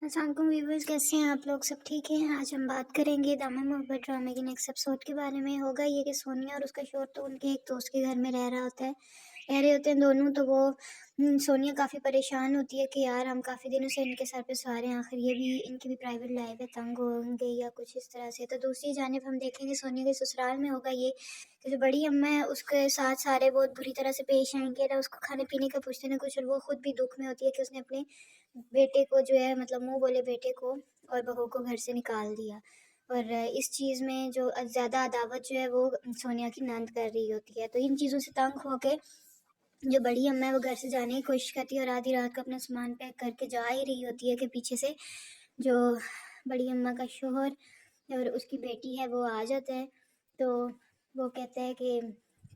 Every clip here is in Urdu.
السلام علیکم ویورز، کیسے ہیں آپ لوگ؟ سب ٹھیک ہیں؟ آج ہم بات کریں گے دامن محبت ڈرامے کے نیکسٹ ایپیسوڈ کے بارے میں۔ ہوگا یہ کہ سونیا اور اس کا شوہر تو ان کے ایک دوست کے گھر میں رہ رہے ہوتے ہیں دونوں، تو وہ سونیا کافی پریشان ہوتی ہے کہ یار ہم کافی دنوں سے ان کے سر پہ سوار ہیں، آخر یہ بھی ان کی بھی پرائیویٹ لائف ہے، تنگ ہوں گے یا کچھ اس طرح سے۔ تو دوسری جانب ہم دیکھیں گے سونیا کے سسرال میں ہوگا یہ کہ جو بڑی اماں ہے اس کے ساتھ سارے بہت بری طرح سے پیش آئیں گے، نہ اس کو کھانے پینے کا پوچھتے نہ کچھ، اور وہ خود بھی دکھ میں ہوتی ہے کہ اس نے اپنے بیٹے کو جو ہے مطلب منہ بولے بیٹے کو اور بہو کو گھر سے نکال دیا، اور اس چیز میں جو زیادہ عداوت جو ہے وہ سونیا کی نند کر رہی ہوتی ہے۔ تو ان چیزوں سے تنگ ہو کے جو بڑی اماں ہے وہ گھر سے جانے کی کوشش کرتی ہے، اور آدھی رات کو اپنا سامان پیک کر کے جا ہی رہی ہوتی ہے کہ پیچھے سے جو بڑی اماں کا شوہر اور اس کی بیٹی ہے وہ آ جاتا ہے۔ تو وہ کہتا ہے کہ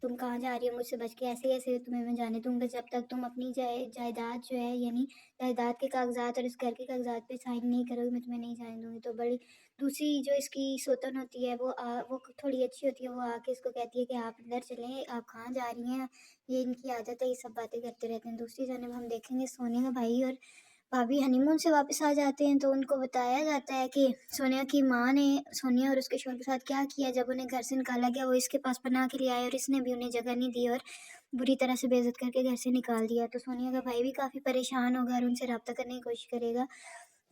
تم کہاں جا رہی ہو مجھ سے بچ کے، ایسے ایسے تمہیں میں جانے دوں گا جب تک تم اپنی جائیداد جو ہے یعنی جائیداد کے کاغذات اور اس گھر کے کاغذات پہ سائن نہیں کرو گی، میں تمہیں نہیں جانے دوں گی۔ تو بڑی دوسری جو اس کی سوتن ہوتی ہے وہ تھوڑی اچھی ہوتی ہے، وہ آ کے اس کو کہتی ہے کہ آپ اندر چلیں، آپ کہاں جا رہی ہیں، یہ ان کی عادت ہے، یہ سب باتیں کرتے رہتے ہیں۔ دوسری جانب ہم دیکھیں گے سونیا کا بھائی اور بھابھی ہنی مون سے واپس آ جاتے ہیں، تو ان کو بتایا جاتا ہے کہ سونیا کی ماں نے سونیا اور اس کے شوہر کے ساتھ کیا کیا جب انہیں گھر سے نکالا گیا۔ وہ اس کے پاس پناہ کے لیے آئے اور اس نے بھی انہیں جگہ نہیں دی اور بری طرح سے بے عزت کر کے گھر سے نکال دیا۔ تو سونیا کا بھائی بھی کافی پریشان ہوگا اور ان سے رابطہ کرنے کی کوشش کرے گا۔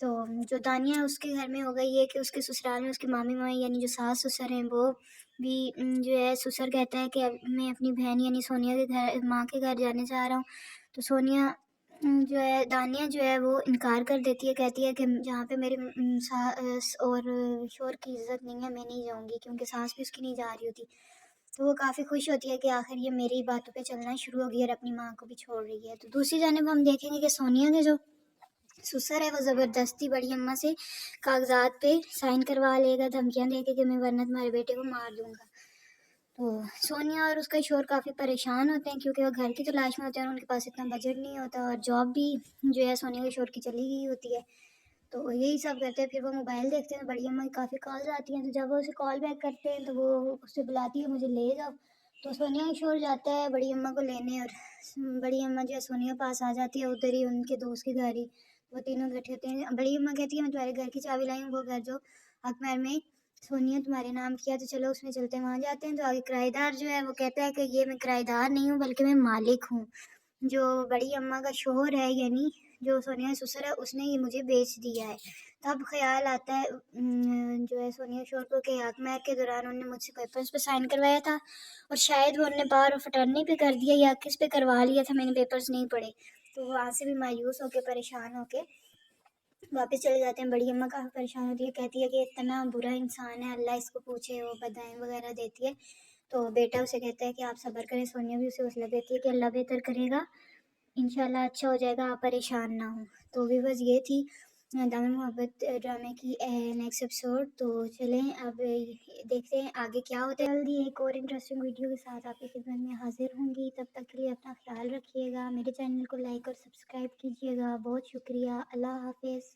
تو جو دانیہ ہے اس کے گھر میں ہوگا یہ کہ اس کے سسرال میں اس کے مامی مائی یعنی جو ساس سسر ہیں وہ بھی جو ہے سسر کہتا ہے کہ اب میں اپنی بہن یعنی سونیا کے گھر ماں کے گھر جانے جا رہا ہوں۔ تو سونیا جو ہے دانیہ جو ہے وہ انکار کر دیتی ہے، کہتی ہے کہ جہاں پہ میرے ساس اور شوہر کی عزت نہیں ہے میں نہیں جاؤں گی، کیونکہ ساس بھی اس کی نہیں جا رہی ہوتی۔ تو وہ کافی خوش ہوتی ہے کہ آخر یہ میری باتوں پہ چلنا شروع ہو گئی اور اپنی ماں کو بھی چھوڑ رہی ہے۔ تو دوسری جانب ہم دیکھیں گے کہ سونیا کے جو سسر ہے وہ زبردستی بڑی اماں سے کاغذات پہ سائن کروا لے گا، دھمکیاں دے کے کہ میں ورنہ تمہارے بیٹے کو مار دوں گا۔ تو سونیا اور اس کا شوہر کافی پریشان ہوتے ہیں کیونکہ وہ گھر کی تلاش میں ہوتے ہیں اور ان کے پاس اتنا بجٹ نہیں ہوتا، اور جاب بھی جو ہے سونیا کے شوہر کی چلی گئی ہوتی ہے۔ تو یہی سب کرتے ہیں، پھر وہ موبائل دیکھتے ہیں، بڑی اماں کی کافی کالز آتی ہیں، تو جب وہ اسے کال بیک کرتے ہیں تو وہ اسے بلاتی ہے مجھے لے جاؤ۔ تو سونیا کا شوہر جاتا ہے بڑی اماں کو لینے، اور بڑی اماں جو ہے سونیا کے پاس آ جاتی ہے ادھر ہی ان کے دوست کے گھر ہی، وہ تینوں بیٹھے ہوتے ہیں۔ بڑی اماں کہتی ہے میں تمہارے گھر کی چابی لائی ہوں، وہ گھر جو اکمیر میں سونیا تمہارے نام کیا، تو چلو اس میں چلتے ہیں۔ وہاں جاتے ہیں تو آگے کرایہ دار جو ہے وہ کہتا ہے کہ یہ میں کرایہ دار نہیں ہوں بلکہ میں مالک ہوں، جو بڑی اماں کا شوہر ہے یعنی جو سونیا کا سسر ہے اس نے یہ مجھے بیچ دیا ہے۔ تب خیال آتا ہے جو ہے سونیا کے شوہر کو کہ اکمیر کے دوران انہوں نے مجھ سے پیپرز پہ سائن کروایا تھا، اور شاید وہ انہوں نے باہر آف اٹرنی پہ کر دیا یا کس پہ کروا لیا تھا، میں نے پیپرز نہیں پڑھے۔ تو وہ وہاں سے بھی مایوس ہو کے پریشان ہو کے واپس چلے جاتے ہیں۔ بڑی اماں کافی پریشان ہوتی ہے، کہتی ہے کہ اتنا برا انسان ہے، اللہ اس کو پوچھے، وہ بدائیں وغیرہ دیتی ہے۔ تو بیٹا اسے کہتا ہے کہ آپ صبر کریں، سونیا بھی اسے حوصلہ دیتی ہے کہ اللہ بہتر کرے گا، انشاءاللہ اچھا ہو جائے گا، آپ پریشان نہ ہوں۔ تو بھی بس یہ تھی دامن محبت ڈرامے کی نیکسٹ ایپیسوڈ۔ تو چلیں اب دیکھتے ہیں آگے کیا ہوتا ہے۔ جلدی ایک اور انٹرسٹنگ ویڈیو کے ساتھ آپ کی خدمت میں حاضر ہوں گی، تب تک کے لیے اپنا خیال رکھیے گا، میرے چینل کو لائک اور سبسکرائب کیجیے گا۔ بہت شکریہ، اللہ حافظ۔